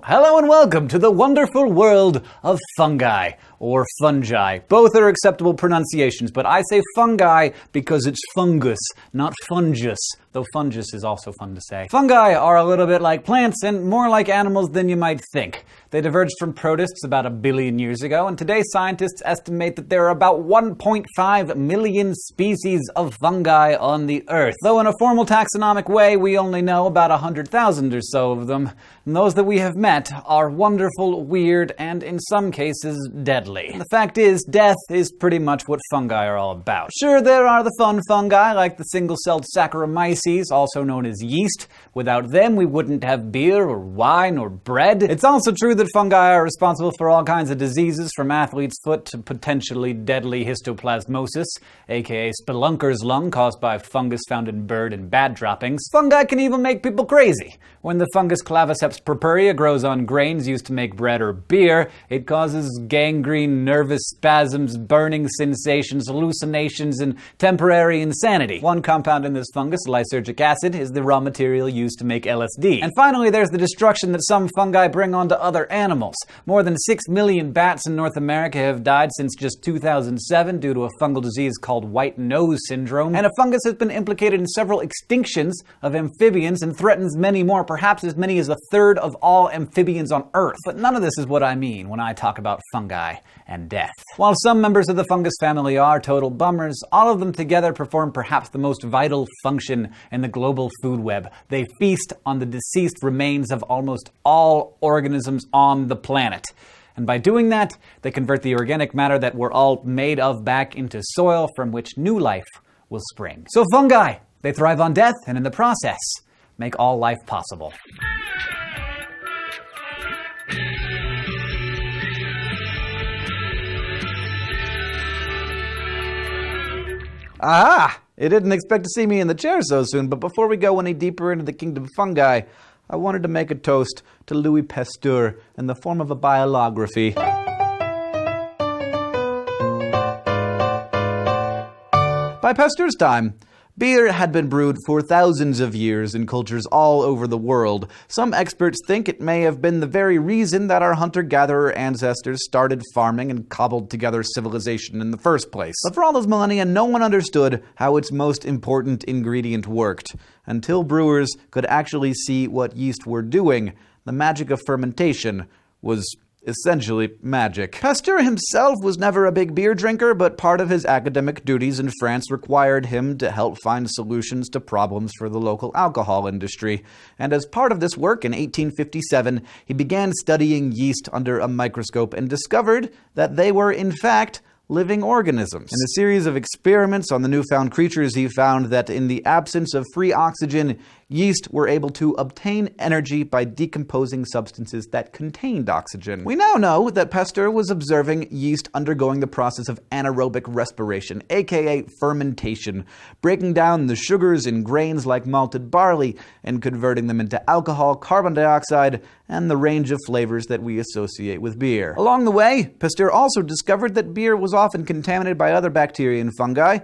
Hello and welcome to the wonderful world of fungi, or fungi. Both are acceptable pronunciations, but I say fungi because it's fungus, not fungus, though fungus is also fun to say. Fungi are a little bit like plants and more like animals than you might think. They diverged from protists about 1 billion years ago, and today scientists estimate that there are about 1.5 million species of fungi on the Earth. Though in a formal taxonomic way, we only know about 100,000 or so of them, and those that we have met are wonderful, weird, and in some cases, deadly. The fact is, death is pretty much what fungi are all about. Sure, there are the fun fungi, like the single-celled Saccharomyces, also known as yeast. Without them, we wouldn't have beer or wine or bread. It's also true that fungi are responsible for all kinds of diseases, from athlete's foot to potentially deadly histoplasmosis, aka spelunker's lung, caused by fungus found in bird and bat droppings. Fungi can even make people crazy. When the fungus Claviceps purpurea grows on grains used to make bread or beer, it causes gangrene, nervous spasms, burning sensations, hallucinations, and temporary insanity. One compound in this fungus, lysergic acid, is the raw material used to make LSD. And finally, there's the destruction that some fungi bring onto other animals. More than 6 million bats in North America have died since just 2007 due to a fungal disease called white nose syndrome. And a fungus has been implicated in several extinctions of amphibians and threatens many more, perhaps as many as 1/3 of all amphibians on Earth. But none of this is what I mean when I talk about fungi and death. While some members of the fungus family are total bummers, all of them together perform perhaps the most vital function in the global food web. They feast on the deceased remains of almost all organisms on the planet. And by doing that, they convert the organic matter that we're all made of back into soil from which new life will spring. So fungi, they thrive on death and in the process, make all life possible. Aha! You didn't expect to see me in the chair so soon, but before we go any deeper into the kingdom of fungi, I wanted to make a toast to Louis Pasteur in the form of a biography. By Pasteur's time, beer had been brewed for thousands of years in cultures all over the world. Some experts think it may have been the very reason that our hunter-gatherer ancestors started farming and cobbled together civilization in the first place. But for all those millennia, no one understood how its most important ingredient worked. Until brewers could actually see what yeast were doing, the magic of fermentation was essentially magic. Pasteur himself was never a big beer drinker, but part of his academic duties in France required him to help find solutions to problems for the local alcohol industry. And as part of this work, in 1857, he began studying yeast under a microscope and discovered that they were, in fact, living organisms. In a series of experiments on the newfound creatures, he found that in the absence of free oxygen, yeast were able to obtain energy by decomposing substances that contained oxygen. We now know that Pasteur was observing yeast undergoing the process of anaerobic respiration, aka fermentation, breaking down the sugars in grains like malted barley and converting them into alcohol, carbon dioxide, and the range of flavors that we associate with beer. Along the way, Pasteur also discovered that beer was often contaminated by other bacteria and fungi.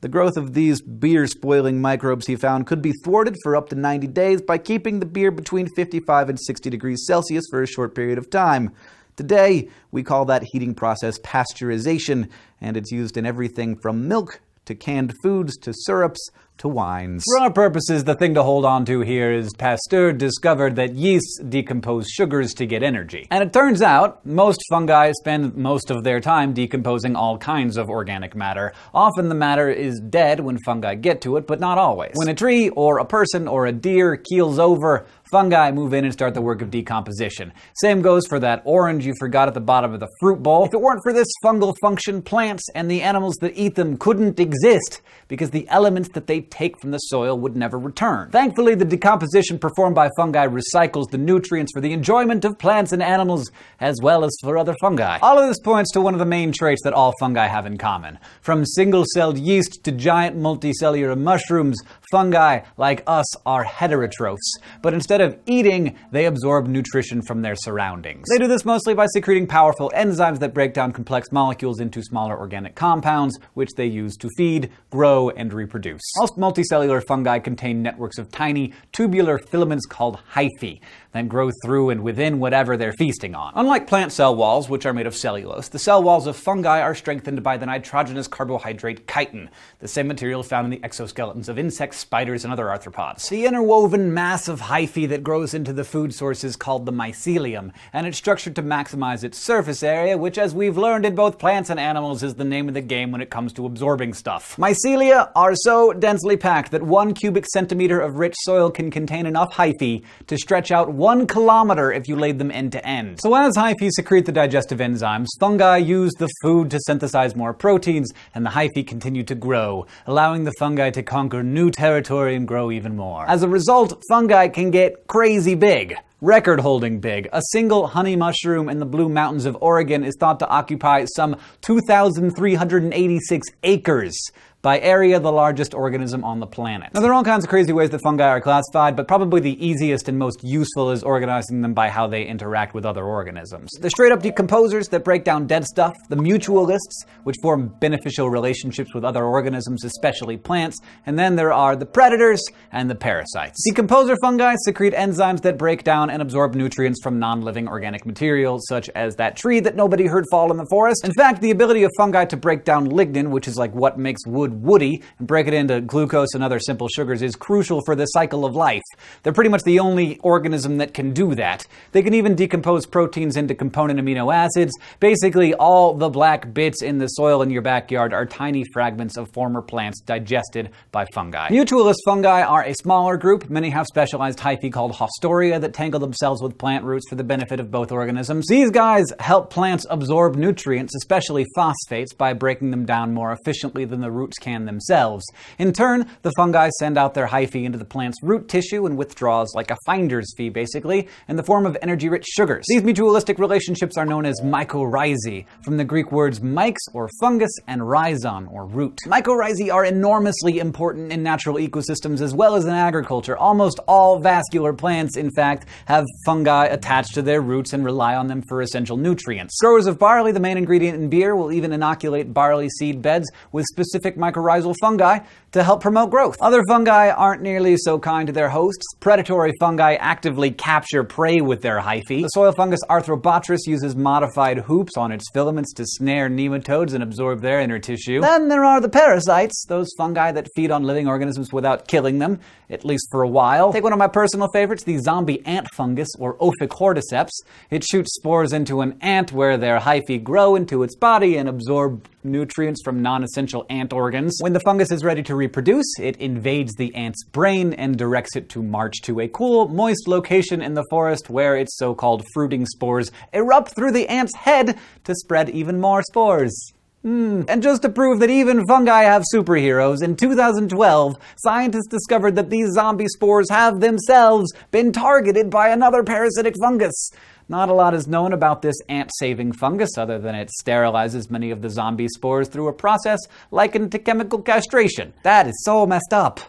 The growth of these beer-spoiling microbes, he found, could be thwarted for up to 90 days by keeping the beer between 55 and 60 degrees Celsius for a short period of time. Today, we call that heating process pasteurization, and it's used in everything from milk to canned foods to syrups to wines. For our purposes, the thing to hold on to here is Pasteur discovered that yeasts decompose sugars to get energy. And it turns out, most fungi spend most of their time decomposing all kinds of organic matter. Often the matter is dead when fungi get to it, but not always. When a tree or a person or a deer keels over, fungi move in and start the work of decomposition. Same goes for that orange you forgot at the bottom of the fruit bowl. If it weren't for this fungal function, plants and the animals that eat them couldn't exist, because the elements that they take from the soil would never return. Thankfully, the decomposition performed by fungi recycles the nutrients for the enjoyment of plants and animals, as well as for other fungi. All of this points to one of the main traits that all fungi have in common. From single-celled yeast to giant multicellular mushrooms, fungi, like us, are heterotrophs. But instead of eating, they absorb nutrition from their surroundings. They do this mostly by secreting powerful enzymes that break down complex molecules into smaller organic compounds, which they use to feed, grow, and reproduce. Most multicellular fungi contain networks of tiny tubular filaments called hyphae. then grow through and within whatever they're feasting on. Unlike plant cell walls, which are made of cellulose, the cell walls of fungi are strengthened by the nitrogenous carbohydrate chitin, the same material found in the exoskeletons of insects, spiders, and other arthropods. The interwoven mass of hyphae that grows into the food source is called the mycelium, and it's structured to maximize its surface area, which, as we've learned in both plants and animals, is the name of the game when it comes to absorbing stuff. Mycelia are so densely packed that 1 cubic centimeter of rich soil can contain enough hyphae to stretch out 1 kilometer if you laid them end to end. So as hyphae secrete the digestive enzymes, fungi use the food to synthesize more proteins, and the hyphae continue to grow, allowing the fungi to conquer new territory and grow even more. As a result, fungi can get crazy big. Record-holding big. A single honey mushroom in the Blue Mountains of Oregon is thought to occupy some 2,386 acres. By area, the largest organism on the planet. Now, there are all kinds of crazy ways that fungi are classified, but probably the easiest and most useful is organizing them by how they interact with other organisms. The straight-up decomposers that break down dead stuff, the mutualists, which form beneficial relationships with other organisms, especially plants, and then there are the predators and the parasites. Decomposer fungi secrete enzymes that break down and absorb nutrients from non-living organic materials, such as that tree that nobody heard fall in the forest. In fact, the ability of fungi to break down lignin, which is like what makes wood woody, and break it into glucose and other simple sugars, is crucial for the cycle of life. They're pretty much the only organism that can do that. They can even decompose proteins into component amino acids. Basically, all the black bits in the soil in your backyard are tiny fragments of former plants digested by fungi. Mutualist fungi are a smaller group. Many have specialized hyphae called haustoria that tangle themselves with plant roots for the benefit of both organisms. These guys help plants absorb nutrients, especially phosphates, by breaking them down more efficiently than the roots can themselves. In turn, the fungi send out their hyphae into the plant's root tissue and withdraws like a finder's fee, basically, in the form of energy-rich sugars. These mutualistic relationships are known as mycorrhizae, from the Greek words mykes, or fungus, and rhizon, or root. Mycorrhizae are enormously important in natural ecosystems as well as in agriculture. Almost all vascular plants, in fact, have fungi attached to their roots and rely on them for essential nutrients. Growers of barley, the main ingredient in beer, will even inoculate barley seed beds with specific mycorrhizal fungi to help promote growth. Other fungi aren't nearly so kind to their hosts. Predatory fungi actively capture prey with their hyphae. The soil fungus Arthrobotrys uses modified hoops on its filaments to snare nematodes and absorb their inner tissue. Then there are the parasites, those fungi that feed on living organisms without killing them, at least for a while. Take one of my personal favorites, the zombie ant fungus, or Ophiccordyceps. It shoots spores into an ant where their hyphae grow into its body and absorb nutrients from non-essential ant organs. When the fungus is ready to reproduce, it invades the ant's brain and directs it to march to a cool, moist location in the forest where its so-called fruiting spores erupt through the ant's head to spread even more spores. And just to prove that even fungi have superheroes, in 2012, scientists discovered that these zombie spores have themselves been targeted by another parasitic fungus. Not a lot is known about this ant-saving fungus other than it sterilizes many of the zombie spores through a process likened to chemical castration. That is so messed up.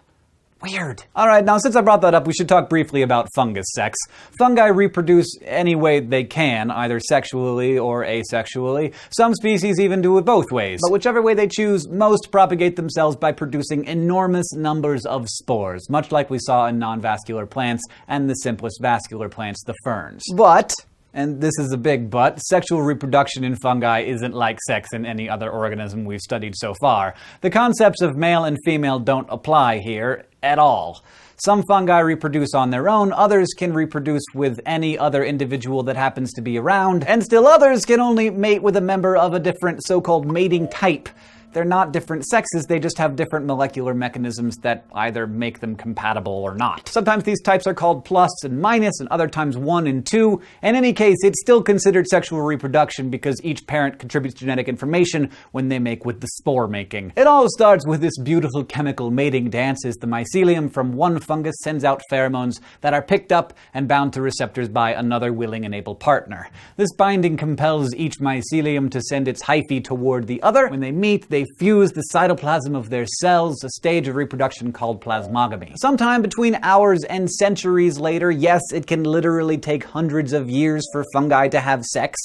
Weird. Alright, now since I brought that up, we should talk briefly about fungus sex. Fungi reproduce any way they can, either sexually or asexually. Some species even do it both ways. But whichever way they choose, most propagate themselves by producing enormous numbers of spores, much like we saw in non-vascular plants and the simplest vascular plants, the ferns. But, and this is a big but, sexual reproduction in fungi isn't like sex in any other organism we've studied so far. The concepts of male and female don't apply here at all. Some fungi reproduce on their own, others can reproduce with any other individual that happens to be around, and still others can only mate with a member of a different so-called mating type. They're not different sexes, they just have different molecular mechanisms that either make them compatible or not. Sometimes these types are called plus and minus, and other times 1 and 2. In any case, it's still considered sexual reproduction because each parent contributes genetic information when they make with the spore making. It all starts with this beautiful chemical mating dance as the mycelium from one fungus sends out pheromones that are picked up and bound to receptors by another willing and able partner. This binding compels each mycelium to send its hyphae toward the other. When they meet, they fuse the cytoplasm of their cells, a stage of reproduction called plasmogamy. Sometime between hours and centuries later, yes, it can literally take hundreds of years for fungi to have sex.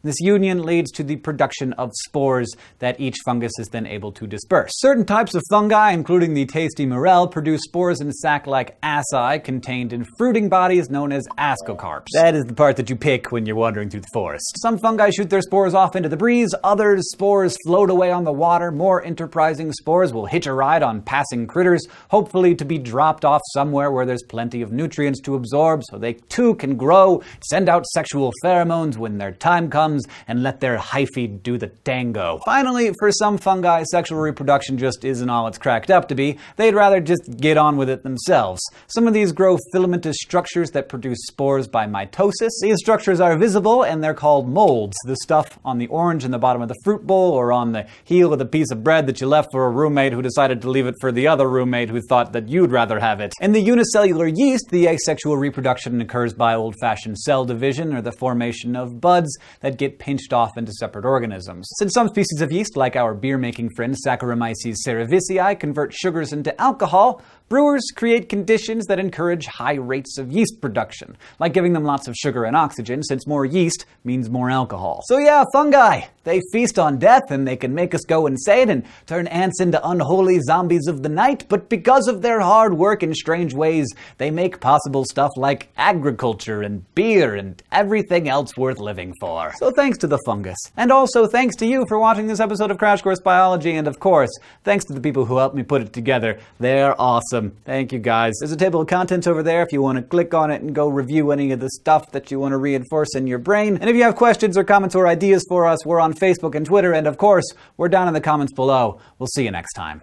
This union leads to the production of spores that each fungus is then able to disperse. Certain types of fungi, including the tasty morel, produce spores in sac-like acai contained in fruiting bodies known as ascocarps. That is the part that you pick when you're wandering through the forest. Some fungi shoot their spores off into the breeze, others spores float away on the water, more enterprising spores will hitch a ride on passing critters, hopefully to be dropped off somewhere where there's plenty of nutrients to absorb so they too can grow, send out sexual pheromones when their time comes, and let their hyphae do the tango. Finally, for some fungi, sexual reproduction just isn't all it's cracked up to be. They'd rather just get on with it themselves. Some of these grow filamentous structures that produce spores by mitosis. These structures are visible and they're called molds. The stuff on the orange in the bottom of the fruit bowl or on the heel of the piece of bread that you left for a roommate who decided to leave it for the other roommate who thought that you'd rather have it. In the unicellular yeast, the asexual reproduction occurs by old-fashioned cell division or the formation of buds that get pinched off into separate organisms. Since some species of yeast, like our beer-making friend Saccharomyces cerevisiae, convert sugars into alcohol, brewers create conditions that encourage high rates of yeast production, like giving them lots of sugar and oxygen, since more yeast means more alcohol. So yeah, fungi, they feast on death and they can make us go insane and turn ants into unholy zombies of the night, but because of their hard work in strange ways, they make possible stuff like agriculture and beer and everything else worth living for. So thanks to the fungus. And also thanks to you for watching this episode of Crash Course Biology, and of course, thanks to the people who helped me put it together. They're awesome. Thank you guys. There's a table of contents over there if you want to click on it and go review any of the stuff that you want to reinforce in your brain. And if you have questions or comments or ideas for us, we're on Facebook and Twitter, and of course, we're down in the comments below. We'll see you next time.